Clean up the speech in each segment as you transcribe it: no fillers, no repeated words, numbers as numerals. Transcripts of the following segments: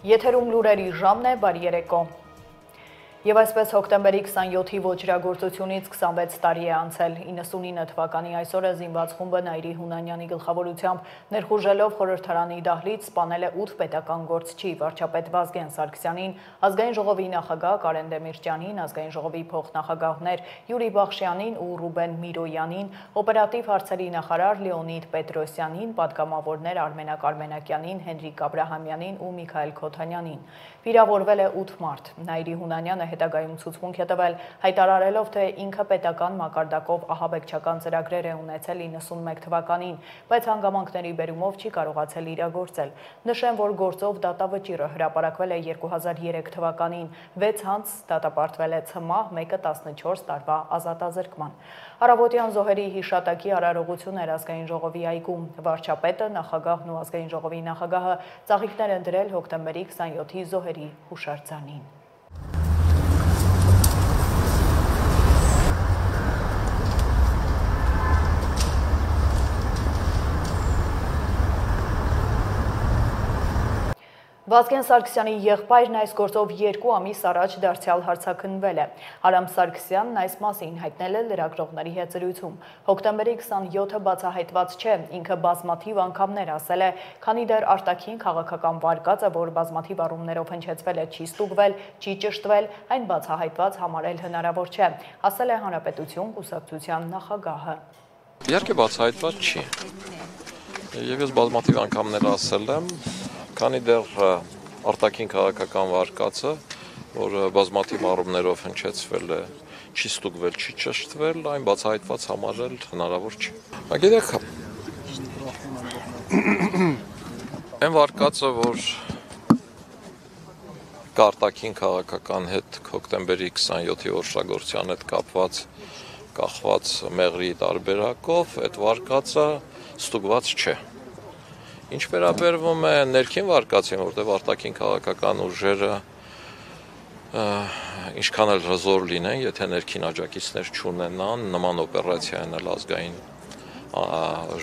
Եթերում լուրերի ժամն է, բարի երեկո։ Եվ այսպես հոկտեմբերի 27-ի ոչրագործությունից 26 տարի է անցել, 99 թվականի այսօրը զինված խումբը Նայիրի Հունանյանի գլխավորությամբ ներխուժելով խորհրդարանի դահլիճ սպանել է 8 պետական գործչի, վարչապետ Վազգեն Սարգսյանին, ազգային ժողովի նախագահ Կարեն Դեմիրճյանին, ազգային ժողովի փոխնախագահներ Յուրի Բախշյանին ու Ռուբեն Միրոյանին, օպերատիվ հարցերի նախարար Լեոնիդ Պետրոսյանին, պատգամավորներ Արմենակ Արմենակյանին, Հենրիկ Աբրահամյանին ու Միքայել Քոթանյանին։ Վիրավորվել է 8 մարդ։ Նայիրի Հունանյանը հետագայում ցուցմունք է տվել, հայտարարելով, թե ինքը պետական մակարդակով ահաբեկչական ծրագրեր է ունեցել 91 թվականին, բայց հանգամանքների բերումով չի կարողացել իրագործել։ Նշեմ, որ գործով դատավճիռը հրապարակվել է 2003 թվականին, 6 հանց դատապարտվել է ցմահ, մեկը 14 տարվա ազատազրկման։ Առավոտյան զոհերի հիշատակի արարողություն էր ազգային ժողովի այգում։ Վարչապետը, նախագահն ու ազգային ժողովի նախագահը ծաղիկներ են դրել հոկտեմբերի 27-ի զոհերի հուշարձանին։ Վազգեն Սարգսյանի եղբայրն այս գործով 2 ամիս առաջ դարձյալ հարցաքննվել է։ Արամ Սարգսյանն այս մասին հայտնել է լրագրողների հետ զրույցում։ Հոկտեմբերի 27-ը բացահայտված չէ, ինքը բազմաթիվ անգամներ ասել է, քանի դեռ արտաքին քաղաքական վարկածը, որ բազմաթիվ առումներով հնչեցվել է, չի ստուգվել, չի ճշտվել, այն բացահայտված համարել հնարավոր չէ, ասել է Հանրապետություն կուսակցության նախագահը։ Իհարկե բացահայտված չի։ Եվ ես բազմաթիվ անգամներ ասել եմ, քանի դեռ արտաքին քաղաքական վարկածը, որ բազմաթիվ առումներով հնչեցվել է, չի ստուգվել, չի ճշտվել, այն բացահայտված համարել հնարավոր չի։ Գիտեք, այն վարկածը, որ արտաքին քաղաքական հետ հոկտեմբերի 27-ի ոչրագործության հետ կախված մեղրի տարբերակով, այդ վարկածը ստուգված չէ։ Ինչ վերաբերվում է ներքին վարկածին, որտեղ արտաքին քաղաքական ուժերը ինչքան էլ հզոր լինեն, եթե ներքին աջակիցներ չունենան, նման օպերացիա անել ազգային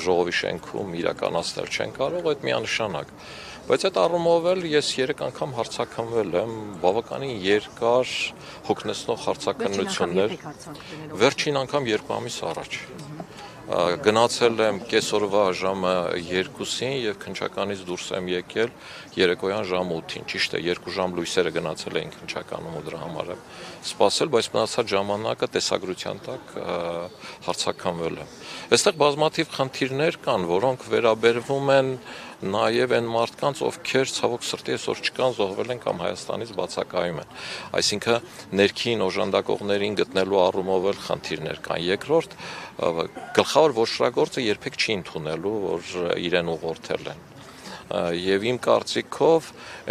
ժողովի շենքում իրականացնել չեն կարող, այդ միանշանակ։ Բայց այդ առումով էլ ես 3 անգամ հարցաքննվել եմ, բավականին երկար հոգնեցնող հարցաքննություններ, վերջին անգամ 2 ամիս առաջ։ Գնացել եմ կեսօրվա ժամը 2-ին և քննչականից դուրս եմ եկել երեկոյան ժամ 8-ին, ճիշտ է, 2 ժամ լույսերը գնացել էին քննչականում ու դրա համար եմ սպասել, բայց մնացած ժամանակը տեսագրության տակ հարցաքննվել եմ։ Այստեղ բազմաթիվ խնդիրներ կան, որոնք վերաբերվում են նաև այն մարդկանց, ովքեր ցավոք սրտի այսօր չկան, զոհվել են կամ Հայաստանից բացակայում են։ Այսինքն ներքին օժանդակողներին գտնելու առումով էլ խնդիրներ կան։ Երկրորդ, գլխավոր ոչրագործը երբեք չի ընդունելու, որ իրեն ուղղորդել են։ Եվ իմ կարծիքով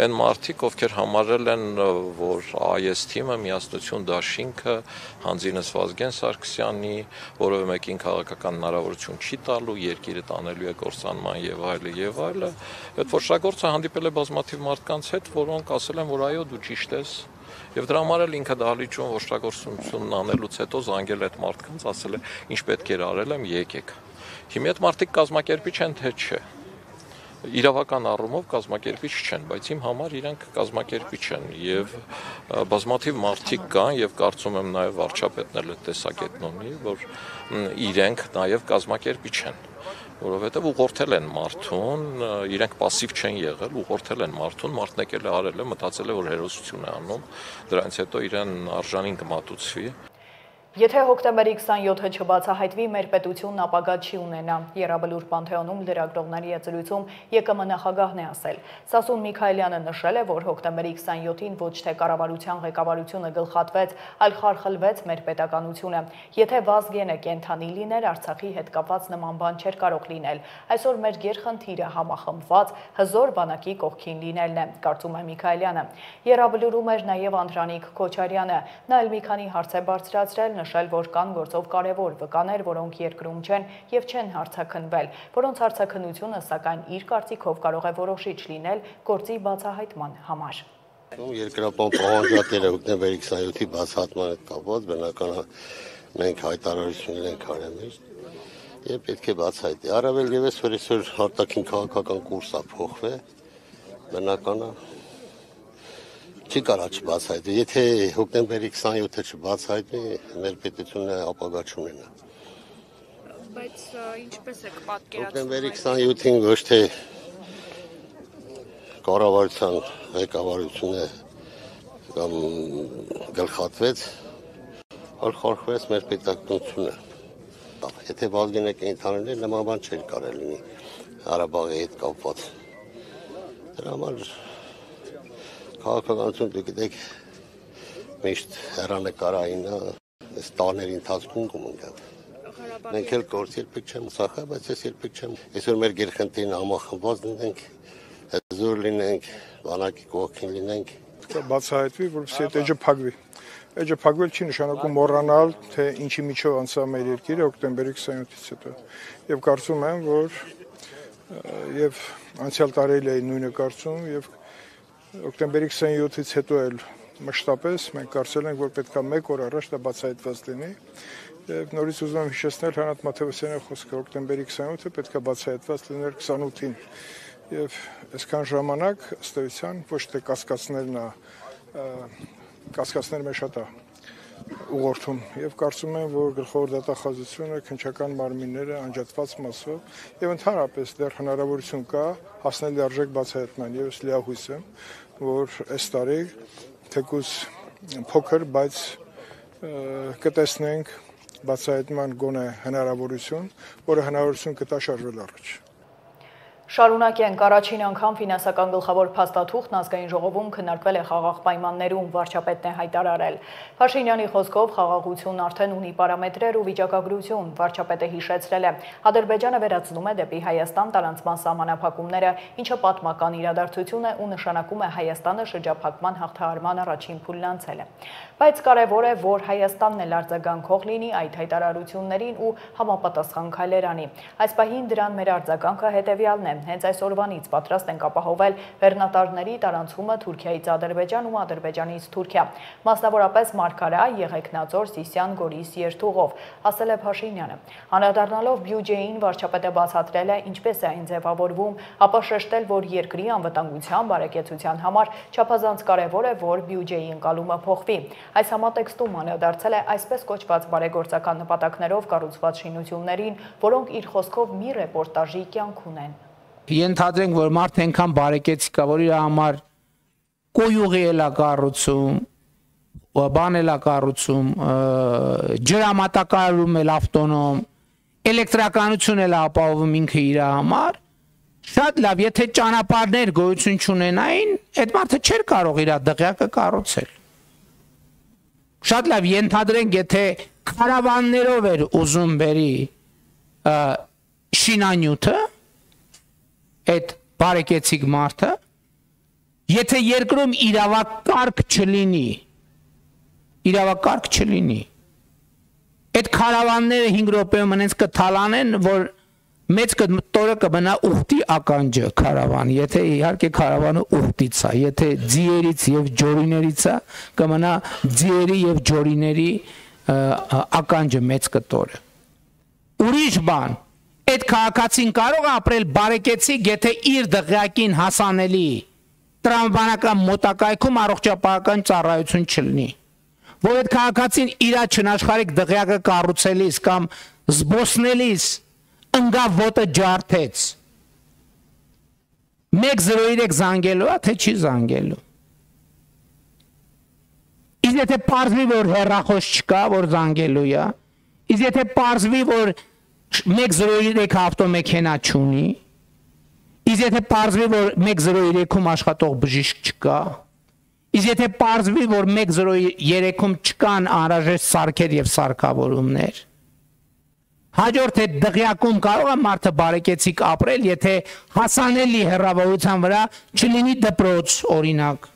այն մարդիկ, ովքեր համարել են, որ այս թիմը միասնություն դաշինքը հանձինս Վազգեն Սարգսյանի, որևէ մեկին քաղաքական հնարավորություն չի տալու, երկիրը տանելու է կործանման եւ այլը, այդ ոչրագործը հանդիպել է բազմաթիվ մարդկանց հետ, որոնք ասել են, որ այո, դու ճիշտ ես, եւ դրա համար էլ ինքը դահլիճում ոչրագործությունն անելուց հետո զանգել է այդ մարդկանց, ասել է, ինչ պետք էր արել եմ, եկեք։ Հիմա այդ մարդիկ կազմակերպիչ են, թե չէ։ Իրավական առումով կազմակերպիչ չեն, բայց իմ համար իրենք կազմակերպիչ են եւ բազմաթիվ մարդիկ կան եւ կարծում եմ նաեւ վարչապետն էլ այդ տեսակետն ունի, որ իրենք նաեւ կազմակերպիչ են, որովհետեւ ուղղորդել են մարդուն, իրենք пассив չեն եղել, ուղղորդել են մարդուն, մարդն եկել է արել է, մտածել է, որ հերոսություն է անում, դրանից հետո իրեն արժանին կմատուցվի։ Եթե հոկտեմբերի 27-ը չբացահայտվի, մեր պետությունն ապագա չի ունենա, Եռաբլուր Պանթեոնում լրագրողների հետ զրույցում ԵԿՄ նախագահն է ասել։ Սասուն Միքայելյանը նշել է, որ հոկտեմբերի 27-ին ոչ թե կառավարության ղեկավարությունը գլխատվեց, այլ խարխլվեց մեր պետականությունը։ Եթե Վազգենը կենդանի լիներ, Արցախի հետ կապված նման բան չէր կարող լինել։ Այսօր մեր գերխնդիրը համախմբված հզոր բանակի կողքին լինելն է, կարծում է Միքայելյանը։ Եռաբլուրում էր նաև Անդրանիկ Քոչարյանը, նա էլ մի քանի հարց է բարձրացրել, նշել, որ կան գործով կարևոր վկաներ, որոնք երկրում չեն եւ չեն հարցաքննվել, որոնց հարցաքննությունը սակայն իր կարծիքով կարող է որոշիչ լինել գործի բացահայտման համար։ Երկրապահ պահանջատերը հոկտեմբերի 27-ի բացահայտման հետ կապված բնականաբար մենք հայտարարություններ ենք արել եւ պետք է բացահայտի։ Առավել եւս որ այսօր արտաքին քաղաքական կուրսը փոխվել, բնականաբար Չի կարա չբացահայտվի, եթե հոկտեմբերի 27-ը չբացահայտվի, մեր պետությունը ապագա չունենա։ Բայց ինչպես եք պատկերացնում։ Հոկտեմբերի 27-ին ոչ թե կառավարության ղեկավարությունը կամ գլխատվեց, որ խորխվեց մեր պետականությունը։ Եթե բազգենը կենթաներ, նման բան չէր կարելի լինի Ղարաբաղի հետ կապված։ Դրա համար քաղաքականություն դուք գիտեք միշտ հեռանկարային այս տարիների ընթացքում կմնա։ Մենք էլ գործ երբեք չեմ սախա, բայց ես երբեք չեմ։ Այսօր մեր գերխնդիրն համախմբված լինենք, հզոր լինենք, բանակի կողքին լինենք։ Բացահայտվի, որովհետեւ այդ էջը փակվի։ Էջը փակվել չի նշանակում մոռանալ, թե ինչի միջով անցավ մեր երկիրը հոկտեմբերի 27-ից հետո։ Եվ կարծում եմ, որ եւ անցյալ տարիել էի նույնը կարծում եւ հոկտեմբերի 27-ից հետո էլ մշտապես մենք կարծել ենք, որ պետք է 1 օր առաջ դա բացահայտված լինի եւ նորից ուզում եմ հիշեցնել Հրանտ Մաթեոսյանի խոսքը հոկտեմբերի 27-ը պետք է բացահայտված լիներ 28-ին եւ այսքան ժամանակ ըստ էության ոչ թե կասկածներ մեր շատ է ուղղորդում եւ կարծում եմ, որ գլխավոր դատախազությունը, քննչական մարմինները անջատված մասով եւ ընդհանրապես դեռ հնարավորություն կա հասնել լիարժեք բացահայտման եւ ես լիահույս եմ, որ այս տարի թեկուզ փոքր, բայց կտեսնենք բացահայտման գոնե հնարավորություն, որը հնարավորություն կտա շարժվել առաջ։ Շարունակենք առաջին անգամ ֆինանսական գլխավոր փաստաթուղթն ազգային ժողովում քննարկվել է խաղաղ պայմաններում, վարչապետն է հայտարարել։ Փաշինյանի խոսքով խաղաղությունն արդեն ունի պարամետրեր ու վիճակագրություն, վարչապետը հիշեցրել է։ Ադրբեջանը վերացնում է դեպի Հայաստան տարանցման սահմանափակումները, ինչը պատմական իրադարձություն է ու նշանակում է Հայաստանը շրջափակման հաղթահարման առաջին փուլն անցել է։ Բայց կարևոր է, որ Հայաստանն էլ արձագանքող լինի այդ հայտարարություններին ու համապատասխան քայլեր անի։ Այս պահին դրան մեր արձագանքը հետևյալն է։ Հենց այսօրվանից պատրաստ ենք ապահովել բեռնատարների տարանցումը Թուրքիայից Ադրբեջան ու Ադրբեջանից Թուրքիա, մասնավորապես Մարգարա, Եղեգնաձոր, Սիսիան, Գորիս երթուղով, ասել է Փաշինյանը։ Անդրադառնալով բյուջեին, վարչապետը բացատրել է, ինչպես է այն ձևավորվում, ապա շեշտել, որ երկրի անվտանգության, բարեկեցության համար չափազանց կարևոր է, որ բյուջեի ընկալումը փոխվի։ Այս համատեքստում անդրադարձել է այսպես կոչված բարեգործական նպատակներով կառուցված շինություններին, որոնք իր խոսքով մի ռեպորտաժի կյանք ունեն։ Ենթադրենք, որ մարդ այնքան բարեկեցիկ է, որ իր համար կոյուղի էլ է կառուցում, բան էլ է կառուցում, ջրամատակարարում էլ ավտոնոմ, էլեկտրականություն էլ է ապահովում ինքը իր համար, շատ լավ, եթե ճանապարհներ գոյություն չունենային, այդ մարդը չէր կարող իր դղյակը կառուցել։ Շատ լավ, ենթադրենք, եթե քարավաններով էր ուզում բերի շինանյութը, այդ բարեկեցիկ մարդը, եթե երկրում իրավակարգ չլինի, այդ քարավանները 5 րոպեում հենց կթալանեն, որ մեծ տորը կմնա ուխտի ականջը քարավան, եթե իհարկե քարավանը ուխտից է, եթե ձիերից եւ ջորիներից է, կմնա ձիերի եւ ջորիների ականջը մեծ կտորը։ Ուրիշ բան, այդ քաղաքացին կարող է ապրել բարեկեցիկ, եթե իր դղյակին հասանելի տրամաբանական մոտակայքում առողջապահական ծառայություն չլինի, որ այդ քաղաքացին իր չնաշխարհիկ դղյակը կառուցելիս կամ զբոսնելիս ընկավ ոտը ջարդեց, 103 զանգելու է, թե չի զանգելու։ Իսկ եթե պարզվի, որ հեռախոս չկա, որ զանգելու է, իսկ եթե պարզվի, որ 103 ավտոմեքենա չունի, իսկ եթե պարզվի, որ 103-ում աշխատող բժիշկ չկա, իսկ եթե պարզվի, որ 103-ում չկան անհրաժեշտ սարքեր եւ սարքավորումներ, հաջորդ այդ դղյակում կարող է մարդը բարեկեցիկ ապրել, եթե հասանելի հեռավորության վրա չլինի դպրոց, օրինակ։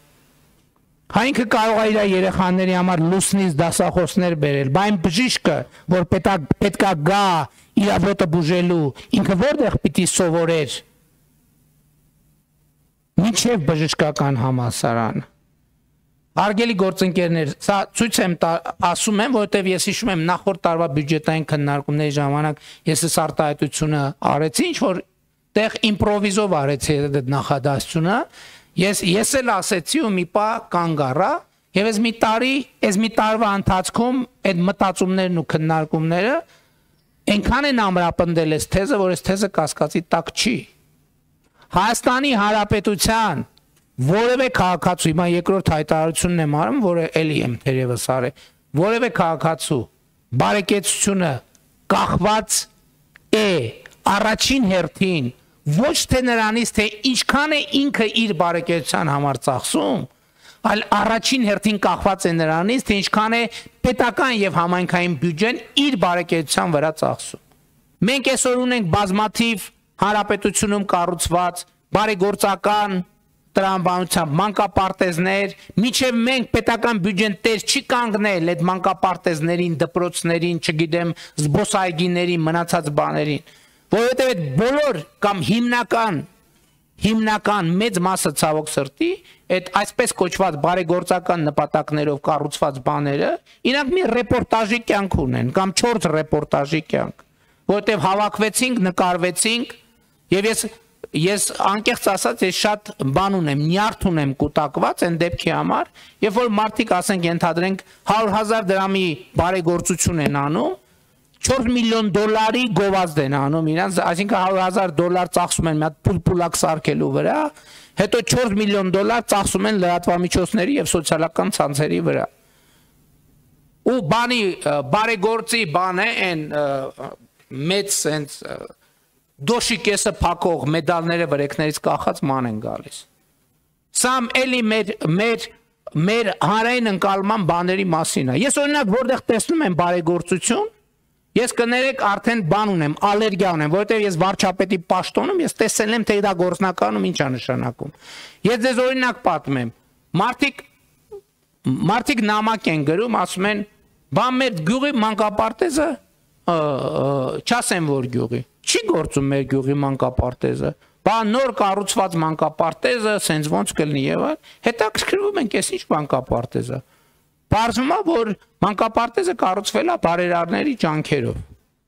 Ինքը կարող է իր երեխաների համար լուսնից դասախոսներ բերել, բայց բժիշկը, որ պետքա գա իր ոտը բուժելու, ինքը որտեղ պիտի սովորեր։ Մինչև բժշկական համալսարան։ Հարգելի գործընկերներ, սա ցույց եմ ասում եմ, որովհետև ես հիշում եմ նախորդ տարվա բյուջետային քննարկումների ժամանակ ես այս արտահայտությունը արեցի, ինչ որ տեղ իմպրովիզով արեցի այդ նախադասությունը, Ես էլ ասեցի ու մի պա կանգ առա եւ այս մի տարվա ընթացքում այդ մտածումներն ու քննարկումները այնքան են ամրապնդել այս թեզը, որ այս թեզը կասկածի տակ չի։ Հայաստանի Հանրապետության որևէ քաղաքացու, հիմա երկրորդ հայտարարությունն եմ արում, որը էլի եմ թերևս արել, որևէ քաղաքացու բարեկեցությունը կախված է առաջին հերթին ոչ թե նրանից, թե ինչքան է ինքը իր բարեկեցության համար ծախսում, այլ առաջին հերթին կախված է նրանից, թե ինչքան է պետական եւ համայնքային բյուջեն իր բարեկեցության վրա ծախսում։ Մենք այսօր ունենք բազմաթիվ հանրապետությունում կառուցված բարեգործական տրամաբանությամբ մանկապարտեզներ, միջև մենք պետական բյուջեն տեր չի կանգնել այդ մանկապարտեզներին, դպրոցներին, չգիտեմ, զբոսայգիներին, մնացած բաներին, որովհետև այդ բոլոր կամ հիմնական մեծ մասը ցավոք սրտի այդ այսպես կոչված բարեգործական նպատակներով կառուցված բաները իրանք մի ռեպորտաժի կյանք ունեն կամ 4 ռեպորտաժի կյանք, որովհետև հավաքվեցինք, նկարվեցինք եւ ես անկեղծ ասած ես շատ բան ունեմ, նյարդ ունեմ կուտակված այն դեպքի համար, երբ որ մարդիկ ասենք ենթադրենք 100,000 դրամի բարեգործություն են անում, $4 միլիոն գովազդ են անում իրանց, այսինքն $100,000 ծախսում են մի հատ փուլպուլակ սարքելու վրա, հետո $4 միլիոն ծախսում են լրատվամիջոցների եւ սոցիալական ցանցերի վրա։ Ու բարեգործի բան է այն մեծ sense դոշի կեսը փակող մեդալները վրեքներից կախած ման են գալիս։ Սա էլի մեր հանրային ընկալման բաների մասին է։ Ես օրինակ որտեղ տեսնում եմ բարեգործություն, ես կներեք արդեն բան ունեմ, ալերգիա ունեմ, որովհետև ես վարչապետի պաշտոնում ես տեսել եմ, թե դա գործնականում ինչ է նշանակում։ Ես ձեզ օրինակ պատմեմ։ Մարդիկ նամակ են գրում, ասում են, բան մեր գյուղի մանկապարտեզը, չասեմ որ գյուղի, չի գործում մեր գյուղի մանկապարտեզը, բան նոր կառուցված մանկապարտեզը, սենց ոնց կլինի եւ այլ, հետաքրքրվում ենք, ես ինչ մանկապարտեզը։ Պարզվում է, որ մանկապարտեզը կառուցվել է բարերարների ջանքերով։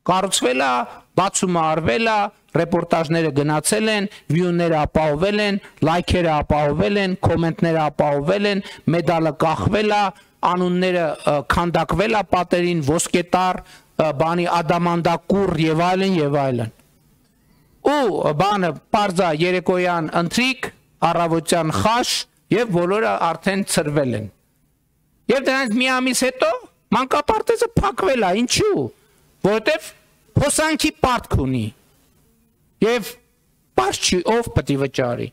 Կառուցվել է, բացումը արվել է, ռեպորտաժները գնացել են, վյուները ապահովել են, լայքերը ապահովել են, կոմենտները ապահովել են, մեդալը կախվել է, անունները քանդակվել է պատերին, ոսկետար, բանի ադամանդակուր եւ այլն եւ այլն։ Ու բանը պարզա երեկոյան ընթրիկ, առավոտյան խաշ եւ բոլորը արդեն ծրվել են։ Եվ դրանից մի ամիս հետո մանկապարտեզը փակվել է, ինչու՞։ Որովհետև հոսանքի պարտք ունի։ Եվ պարզ չի ով պետք է վճարի։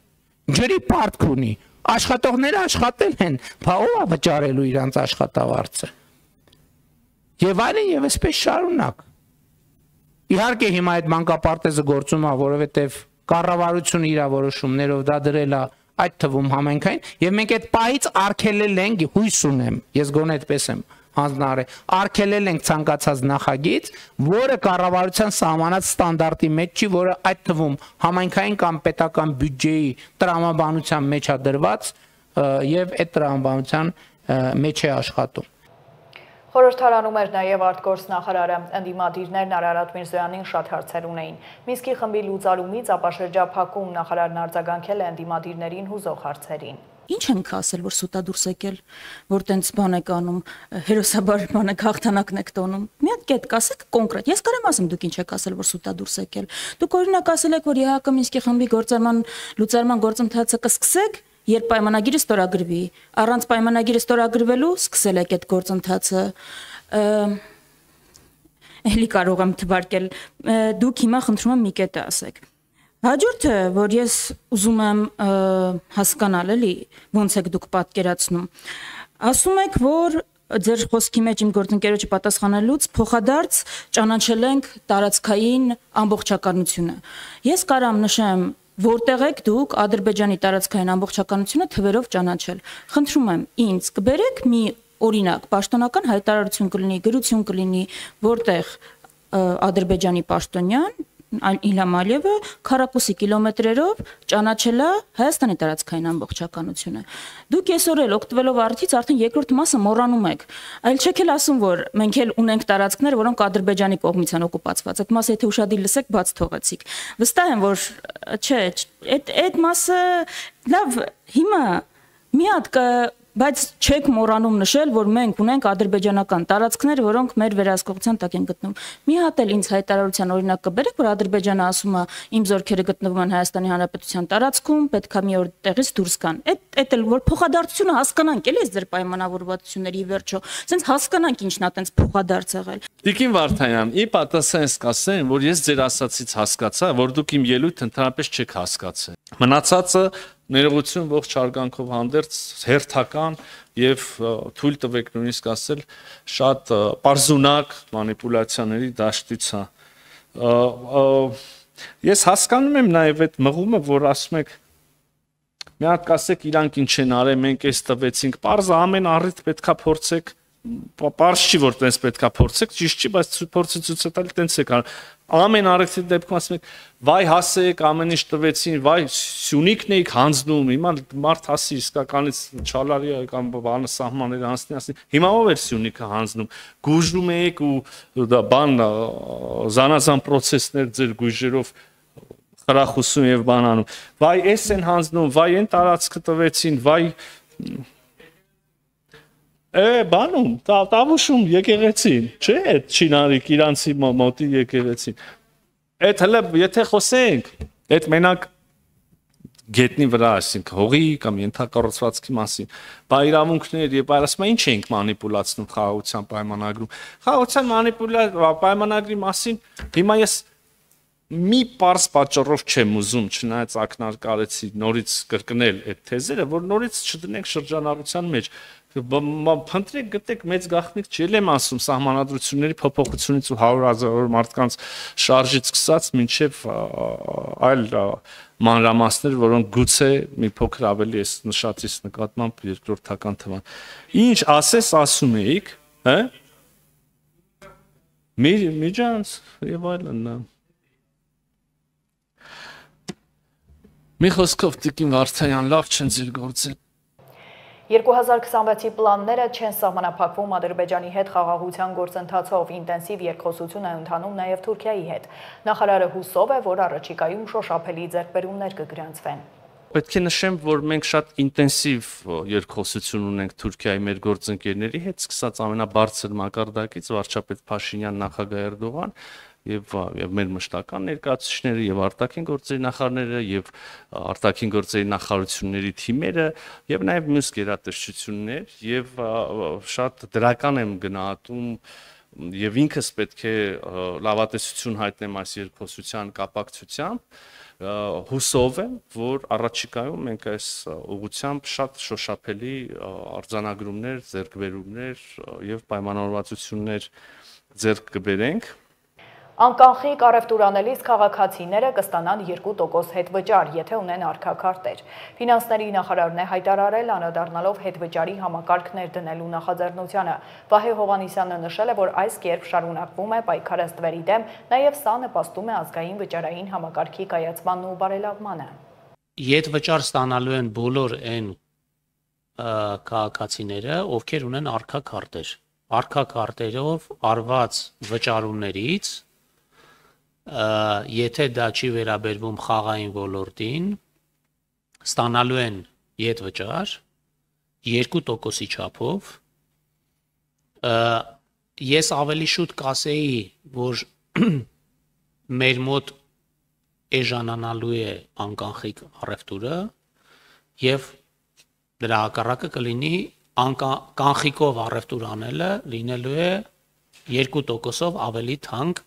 Ջրի պարտք ունի։ Աշխատողները աշխատել են, բա ով է վճարելու իրանց աշխատավարձը։ Եվ այլն եւ այսպես շարունակ։ Իհարկե հիմա այդ մանկապարտեզը գործում է, որովհետև կառավարությունը իր որոշումներով դա դրել է այդ թվում համենքային եւ մենք այդ պահից արգելել ենք, հույս ունեմ, ես գոնե այդպես եմ հանձնարարել, արգելել ենք ցանկացած նախագիծ, որը կառավարության սահմանած ստանդարտի մեջ չի, որը այդ թվում համենքային կամ պետական բյուջեի տրամաբանության մեջ է դրված եւ այդ տրամաբանության մեջ է աշխատում։ Խորհրդարանում էր նաև արտգործնախարարը, ընդդիմադիրներն Արարատ Միրզոյանին շատ հարցեր ունեին։ Մինսկի խմբի լուծարումից ապաշրջափակում նախարարն արձագանքել է ընդդիմադիրներին հուզող հարցերին։ Ինչ ենք ասել, որ սուտա դուրս եկել, որ տենց բան եք անում, հերոսաբար բան եք, հաղթանակն եք տոնում։ Մի հատ կետ կասեք կոնկրետ։ Ես կարեմ ասեմ դուք ինչ եք ասել, որ սուտա դուրս եկել։ Դուք օրինակ ասել եք, որ ԵՀԿ Մինսկի խմբի լուծարման գործընթացը կսկսեք, երբ պայմանագիրը ստորագրվի, առանց պայմանագիրը ստորագրվելու սկսել եք այդ գործընթացը։ Էլի կարող եմ թվարկել, դուք հիմա խնդրում եմ մի կետ ասեք։ Հաջորդը, որ ես ուզում եմ հասկանալ, էլի, ոնց եք դուք պատկերացնում։ Ասում եք, որ ձեր խոսքի մեջ իմ գործընկերոջը պատասխանելուց փոխադարձ ճանաչել ենք տարածքային ամբողջականությունը։ Ես կարամ նշեմ, որտեղ եք դուք Ադրբեջանի տարածքային ամբողջականությունը թվերով ճանաչել։ Խնդրում եմ, ինձ կբերեք մի օրինակ, պաշտոնական հայտարարություն կլինի, գրություն կլինի, որտեղ Ադրբեջանի պաշտոնյան Իլհամ Ալիևը քառակուսի կիլոմետրերով ճանաչել է Հայաստանի տարածքային ամբողջականությունը։ Դուք այսօր էլ օգտվելով արդից արդեն երկրորդ մասը մոռանում եք։ Այլ չեք էլ ասում, որ մենք էլ ունենք տարածքներ, որոնք Ադրբեջանի կողմից են օկուպացված։ Այդ մասը եթե ուշադիր լսեք, բաց թողեցիք։ Վստահ եմ, որ չէ, այդ մասը լավ, հիմա մի հատ բայց չեք մոռանում նշել, որ մենք ունենք ադրբեջանական տարածքներ, որոնք մեր վերահսկողության տակ են գտնվում։ Մի հատ էլ ինձ հայտարարության օրինակ կբերեք, որ Ադրբեջանը ասում է իմ զորքերը գտնվում են Հայաստանի Հանրապետության տարածքում, պետք է մի օր տեղից դուրս գան։ Այդ էլ որ փոխադարձությունը հասկանանք, էլի ձեր պայմանավորվածությունների վերջո։ Սենց հասկանանք ինչն է տենց փոխադարձ եղել։ Տիկին Վարդանյան, ի պատասխան կասեմ, որ ես ձեր ասացից հասկացա, որ դուք իմ ելույթը ընդհանրապես չեք հասկացել։ Մնացածը ներողություն ողջ հարգանքով հանդերձ հերթական եւ թույլ տվեք նույնիսկ ասել շատ պարզունակ մանիպուլյացիաների դաշտից է։ Ես հասկանում եմ նաեւ այդ մղումը, որ ասում եք մի հատ կասեք իրանք ինչ են արել, մենք էս տվեցինք, պարզը ամեն առիթ պետքա փորձեք Պարզ չի, որ տենց պետքա փորձեք, ճիշտ չի, բայց փորձը ցույց է տալի տենց եք անում։ Ամեն առիթի դեպքում ասում եք, վայ հասեք, ամեն ինչ տվեցին, վայ Սյունիքն էիք հանձնում, հիմա մարդ հասի իսկականից չալարի կամ բանը սահմաններ անցնի, ասի, հիմա ով էր Սյունիքը հանձնում, գուժում եք ու դա բան զանազան պրոցեսներ ձեր գույժերով խրախուսում եւ բան անում։ Վայ էս են հանձնում, վայ են տարածքը տվեցին, վայ բանում, տավուշում եկեղեցին, չէ, Չինարիկ իրանցի մոտի եկեղեցին։ Այդ հլը, եթե խոսենք, այդ մենակ գետնի վրա, ասենք, հողի կամ ենթակառուցվածքի մասին, բա իրավունքներ եւ այլ ասում, ինչ ենք մանիպուլացնում խաղաղության պայմանագրում։ Խաղաղության պայմանագրի մասին հիմա ես մի պարզ պատճառով չեմ ուզում, չնայած ակնարկարեցի նորից կրկնել այդ թեզերը, որ նորից չդնենք շրջանառության մեջ։ Փնտրեք գտեք մեծ գաղտնիք չել եմ ասում սահմանադրությունների փոփոխությունից ու 100,000 մարդկանց շարժից սկսած մինչև այլ մանրամասներ, որոնք գուցե մի փոքր ավելի էս նշածից նկատմամբ երկրորդական թվան։ Ինչ ասես ասում էիք, հա? Միջանց եւ այլն։ Մի խոսքով Տիկին Վարդանյան, լավ չեն ձեր գործել։ 2026-ի պլանները չեն սահմանափակվում Ադրբեջանի հետ խաղաղության գործընթացով, ինտենսիվ երկխոսություն է ընթանում նաև Թուրքիայի հետ։ Նախարարը հուսով է, որ առաջիկայում շոշափելի ձեռքբերումներ կգրանցվեն։ Պետք է նշեմ, որ մենք շատ ինտենսիվ երկխոսություն ունենք Թուրքիայի մեր գործընկերների հետ, սկսած ամենաբարձր մակարդակից վարչապետ Փաշինյան, նախագահ Էրդողան եւ մեր մշտական ներկայացուցիչները եւ արտաքին գործերի նախարարները եւ արտաքին գործերի նախարարությունների թիմերը եւ նաեւ մյուս գերատեսչություններ եւ շատ դրական եմ գնահատում եւ ինքս պետք է լավատեսություն հայտնեմ այս երկխոսության կապակցությամբ հուսով եմ, որ առաջիկայում մենք այս ուղղությամբ շատ շոշափելի արձանագրումներ, ձեռքբերումներ եւ պայմանավորվածություններ ձեռք կբերենք։ Անկանխիկ առևտուր անելիս քաղաքացիները կստանան 2% հետվճար, եթե ունեն արգաքարտեր։ Ֆինանսների նախարարն է հայտարարել, անդրադառնալով հետվճարի համակարգներ դնելու նախաձեռնությանը։ Վահե Հովհաննիսյանը նշել է, որ այս կերպ շարունակվում է պայքարը ստվերի դեմ, նաև սա նպաստում է ազգային վճարային համակարգի կայացմանն ու բարելավմանը։ Հետվճար ստանալու են բոլոր այն քաղաքացիները, ովքեր ունեն արգաքարտեր։ Արգաքարտերով արված վճարումներից եթե դա չի վերաբերվում խաղային ոլորտին, ստանալու են ետվճար 2%-ի չափով, ես ավելի շուտ կասեի, որ մեր մոտ էժանանալու է անկանխիկ առևտուրը եւ դրա հակառակը կլինի կանխիկով առևտուր անելը լինելու է 2%-ով ավելի թանկ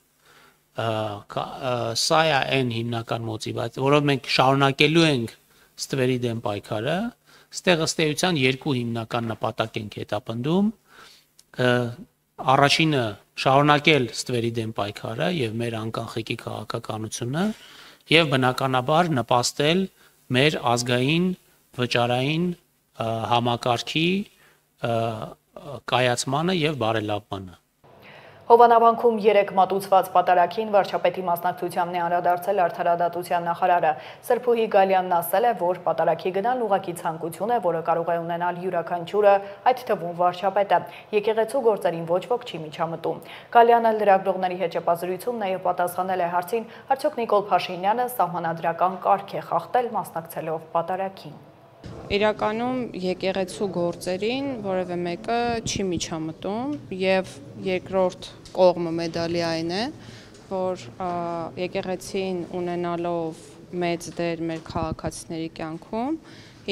սա է այն հիմնական մոտիվացիա, որով մենք շարունակելու ենք ստվերի դեմ պայքարը, ստեղ ըստ էության երկու հիմնական նպատակ ենք հետապնդում, առաջինը շարունակել ստվերի դեմ պայքարը եւ մեր անկանխիկի քաղաքականությունը եւ բնականաբար նպաստել մեր ազգային վճարային համակարգի կայացմանը եւ բարելավմանը։ Հովանավանքում 3 մատուցված պատարագին վարչապետի մասնակցությամբ է անդրադարձել արդարադատության նախարարը։ Սրբուհի Գալյանն ասել է, որ պատարագի գնալն ուղղակի ցանկություն է, որը կարող է ունենալ յուրաքանչյուրը, այդ թվում վարչապետը։ Եկեղեցու գործերին ոչ ոք չի միջամտում։ Գալյանը լրագրողների հետ ճեպազրույցում նաև պատասխանել է հարցին, արդյոք Նիկոլ Փաշինյանը սահմանադրական կարգ է խախտել մասնակցելով պատարագին։ Իրականում եկեղեցու գործերին որևէ մեկը չի միջամտում եւ երկրորդ կողմը մեդալի այն է, որ եկեղեցին ունենալով մեծ դեր մեր քաղաքացիների կյանքում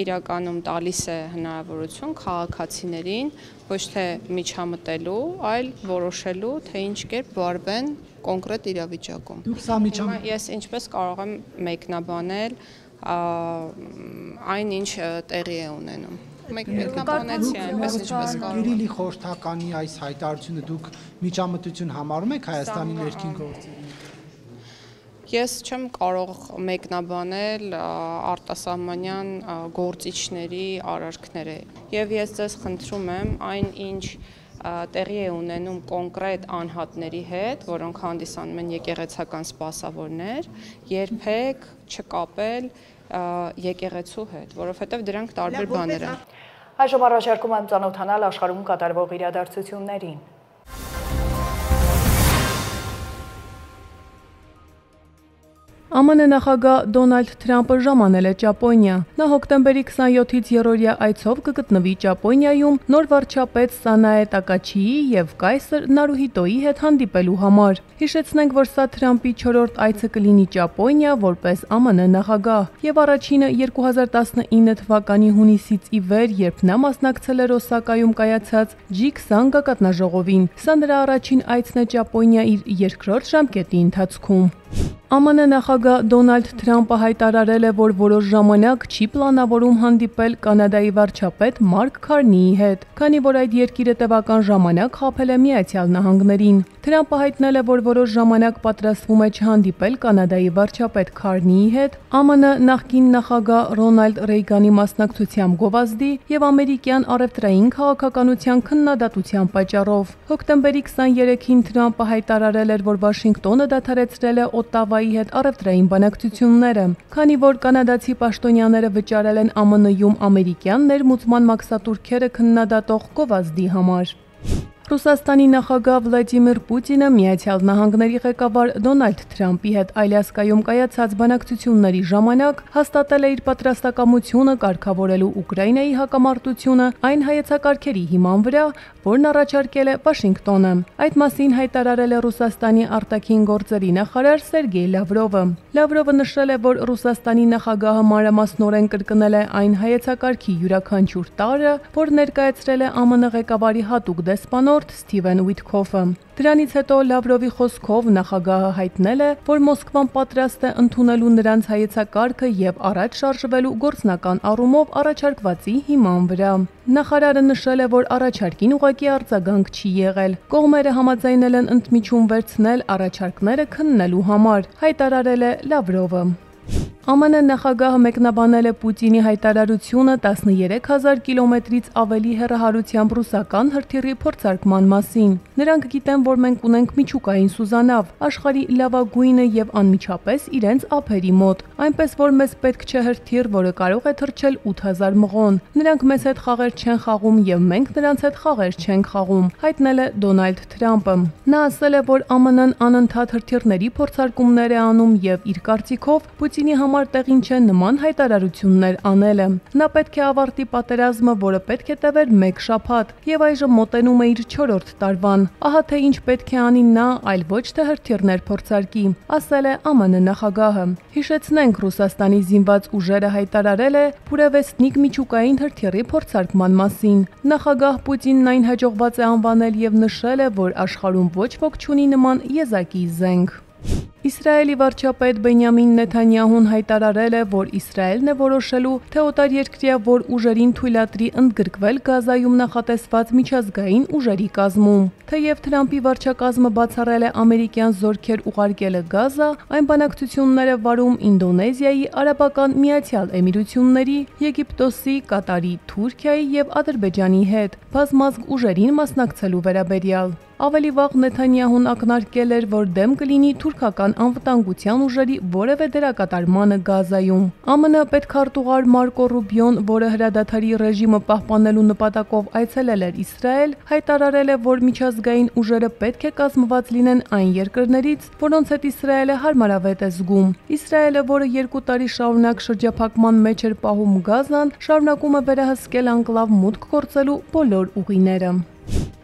իրականում տալիս է հնարավորություն քաղաքացիներին ոչ թե միջամտելու, այլ որոշելու, թե ինչ կերպ վարվեն կոնկրետ իրավիճակում։ Ես ինչպես կարող եմ մեկնաբանել այն ինչ տեղի է ունենում։ Մեկնաբանեցի այնպես ինչպես կարող։ Կիրիլի խորհրդականի այս հայտարարությունը դուք միջամտություն համարում եք Հայաստանի ներքին գործերին։ Ես չեմ կարող մեկնաբանել արտասահմանյան գործիչների արարքները եւ ես ձեզ խնդրում եմ այն ինչ տեղի է ունենում կոնկրետ անհատների հետ, որոնք հանդիսանում են եկեղեցական սպասավորներ, երբեք չկապել եկեղեցու հետ, որովհետև դրանք տարբեր բաներ են։ Այժմ առաջարկում եմ ծանոթանալ աշխարհում կատարվող իրադարձություններին։ ԱՄՆ նախագահ Դոնալդ Թրամփը ժամանել է Ճապոնիա։ Նա հոկտեմբերի 27-ից երրորդյա այցով կգտնվի Ճապոնիայում նոր վարչապետ Սանաե Տակաչիի եւ կայսր Նարուհիտոյի հետ հանդիպելու համար։ Հիշեցնենք, որ սա Թրամփի 4-րդ այցը կլինի Ճապոնիա որպես ԱՄՆ նախագահ եւ առաջինը 2019 թվականի հունիսից ի վեր, երբ նա մասնակցել էր Օսակայում կայացած G20 գագաթնաժողովին։ Սա նրա առաջին այցն է Ճապոնիա իր երկրորդ ժամկետի ընթացքում։ ԱՄՆ նախագահ Դոնալդ Թրամփը հայտարարել է, որ որոշ ժամանակ չի պլանավորում հանդիպել Կանադայի վարչապետ Մարկ Քարնիի հետ, քանի որ այդ երկիրը տևական ժամանակ խաբել է Միացյալ Նահանգներին։ Թրամփը հայտնել է, որ որոշ ժամանակ պատրաստվում է չհանդիպել Կանադայի վարչապետ Քարնիի հետ ԱՄՆ նախկին նախագահ Ռոնալդ Ռեյգանի մասնակցությամբ գովազդի եւ ամերիկյան առևտրային քաղաքականության քննադատության պատճառով։ Հոկտեմբերի 23-ին Թրամփը հայտարարել էր, որ Վաշինգտոնը դադարեցրել է Օտավայի հետ առևտրային բանակցությունները, քանի որ կանադացի պաշտոնյաները վճարել են ԱՄՆ-ում ամերիկյան ներմուծման մաքսատուրքերը քննադատող գովազդի համար։ Ռուսաստանի նախագահ Վլադիմիր Պուտինը Միացյալ Նահանգների ղեկավար Դոնալդ Թրամփի հետ Ալյասկայում կայացած բանակցությունների ժամանակ հաստատել է իր պատրաստակամությունը կարգավորելու Ուկրաինայի հակամարտությունը այն հայեցակարգերի հիման վրա, որն առաջարկել է Վաշինգտոնը։ Այդ մասին հայտարարել է Ռուսաստանի արտաքին գործերի նախարար Սերգեյ Լավրովը։ Լավրովը նշել է, որ Ռուսաստանի նախագահը մանրամասնորեն կրկնել է այն հայեցակարգի յուրաքանչյուր տարրը, որ ներկայացրել է ԱՄՆ ղեկավարի հատուկ դեսպանոր Սթիվեն Ուիթքոֆը։ Դրանից հետո Լավրովի խոսքով նախագահը հայտնել է, որ Մոսկվան պատրաստ է ընդունելու նրանց հայեցակարգը եւ առաջ շարժվելու գործնական առումով առաջարկվածի հիման վրա։ Նախարարը նշել է, որ առաջարկին ուղղակի արձագանք չի եղել։ Կողմերը համաձայնել են ընդմիջում վերցնել առաջարկները քննելու համար, հայտարարել է Լավրովը։ ԱՄՆ նախագահը մեկնաբանել է Պուտինի հայտարարությունը 13000 կիլոմետրից ավելի հեռահարությամբ ռուսական հրթիռի փորձարկման մասին։ Նրանք գիտեն, որ մենք ունենք միջուկային սուզանավ, աշխարհի լավագույնը եւ անմիջապես իրենց ափերի մոտ, այնպես որ մեզ պետք չէ հրթիռ, որը կարող է թռչել 8000 մղոն։ Նրանք մեզ հետ խաղեր չեն խաղում եւ մենք նրանց հետ խաղեր չենք խաղում, հայտնել է Դոնալդ Թրամփը։ Նա ասել է, որ ԱՄՆ-ն անընդհատ հրթիռների փորձարկումներ է անում եւ իր կարծիքով Պուտինի համար տեղին չէ նման հայտարարություններ անելը։ Նա պետք է ավարտի պատերազմը, որը պետք է տևեր 1 շաբաթ, եւ այժմ մոտենում է իր 4-րդ տարվան։ Ահա թե ինչ պետք է անի նա, այլ ոչ թե հրթիռներ փորձարկի, ասել է ԱՄՆ նախագահը։ Հիշեցնենք, Ռուսաստանի զինված ուժերը հայտարարել է Փուրևեստնիկ միջուկային հրթիռի փորձարկման մասին։ Նախագահ Պուտինն այն հաջողված է անվանել եւ նշել է, որ աշխարհում ոչ ոք չունի նման եզակի զենք։ Իսրայելի վարչապետ Բենյամին Նեթանյահուն հայտարարել է, որ Իսրայելն է որոշելու, թե օտարերկրյա որ ուժերին թույլատրի ընդգրկվել Գազայում նախատեսված միջազգային ուժերի կազմում։ Թեև Թրամփի վարչակազմը բացառել է ամերիկյան զորքեր ուղարկելը Գազա, այն բանակցություններ է վարում Ինդոնեզիայի, Արաբական Միացյալ Էմիրությունների, Եգիպտոսի, Կատարի, Թուրքիայի եւ Ադրբեջանի հետ բազմազգ ուժերին մասնակցելու վերաբերյալ։ Ավելի վաղ Նեթանյահուն ակնարկել էր, որ դեմ կլինի թուրքական անվտանգության ուժերի որևէ դերակատարմանը Գազայում։ ԱՄՆ պետքարտուղար Մարկո Ռուբիոն, որը հրադադարի ռեժիմը պահպանելու նպատակով այցելել էր Իսրայել, հայտարարել է, որ միջազգային ուժերը պետք է կազմված լինեն այն երկրներից, որոնց հետ Իսրայելը հարմարավետ է զգում։ Իսրայելը, որը 2 տարի շարունակ շրջափակման մեջ էր պահում Գազան, շարունակում է վերահսկել անկլավ մուտք գործելու բոլոր ուղիները։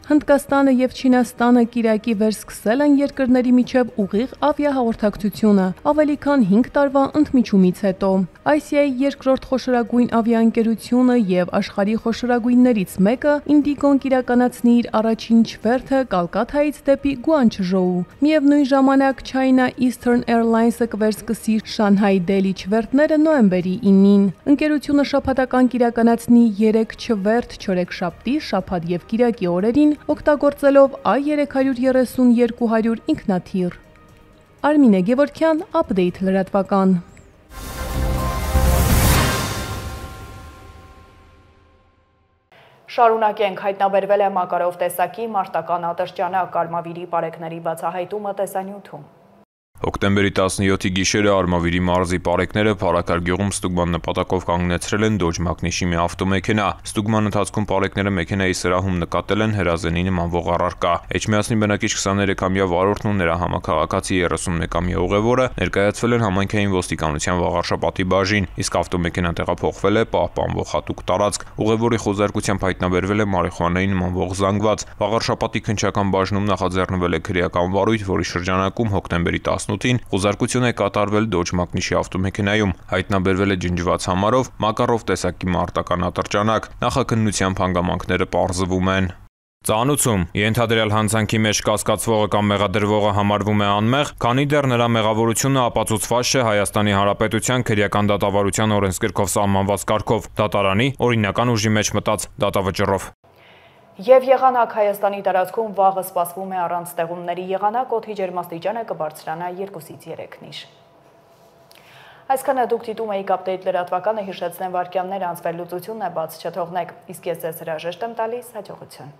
Հնդկաստանը եւ Չինաստանը Կիրակի վերսկսել են երկրների միջև ուղիղ ավիահաղորդակցությունը ավելի քան 5 տարվա ընդմիջումից հետո։ Ասիայի երկրորդ խոշորագույն ավիաընկերությունը եւ աշխարհի խոշորագույններից մեկը Ինդիգոն կիրականացնի իր առաջին չվերթը Կալկաթայից դեպի Գուանչժոու։ Միևնույն ժամանակ China Eastern Airlines-ը կվերսկսի Շանհայ-Դելհի չվերթները նոյեմբերի 9-ին։ Ընկերությունը շաբաթական կիրականացնի 3 չվերթ չորեքշաբթի, շաբաթ եւ կիրակի օրերին, օգտագործելով A330-200 ինքնաթիռ։ Արմինե Գևորգյան, Update լրատվական։ Շարունակենք, հայտնաբերվել է Մակարով տեսակի մարտական ատրճանակ, արմավիրի պարեկների բացահայտումը տեսանյութում։ Հոկտեմբերի 17-ի գիշերը Արմավիրի մարզի պարեկները Փարաքար գյուղում ստուգման նպատակով կանգնեցրել են Dodge Magnich-ի մի ավտոմեքենա։ Ստուգման ընթացքում պարեկները մեքենայի սրահում նկատել են հրազենի նմանվող առարկա։ Էջմիածնի բնակիչ 23-ամյա վարորդն ու նրա համակարգացի 31-ամյա ուղևորը ներկայացվել են համայնքային ոստիկանության Վաղարշապատի բաժին, իսկ ավտոմեքենան տեղափոխվել է պահպանվող հատուկ տարածք։ Ուղևորի խոզարկությամբ հայտնաբերվել է մարիխուանայի նմանվող զանգված։ Վաղարշապատի քննչական բաժնում նախաձեռնվել է քրեական վարույթ, որի շրջանակում հոկտեմբերի 18-ին խոզարկություն է կատարվել Dodge Magnich-ի ավտոմեքենայում։ Հայտնաբերվել է ջնջված համարով Մակարով տեսակի մարտական ատրճանակ։ Նախաքննության հանգամանքները պարզվում են։ Ծանուցում ենթադրյալ հանցանքի մեջ կասկածվողը կամ մեղադրվողը համարվում է անմեղ, քանի դեռ նրա մեղավորությունը ապացուցված չէ Հայաստանի Հանրապետության քրեական դատավարության օրենսգրքով սահմանված կարգով, դատարանի օրինական ուժի մեջ մտած դատավճռով։ Եվ եղանակ Հայաստանի տարածքում վաղը սպասվում է առանց ստեղումների եղանակ, օդի ջերմաստիճանը կբարձրանա 2-ից 3 նիշ։ Այսքանը դուք դիտում եք Update լրատվականը, հիշեցնեմ վայրկյաններ անցվել լուծությունն է բաց չթողնեք, իսկ ես ձեզ հրաժեշտ եմ տալիս, հաջողություն։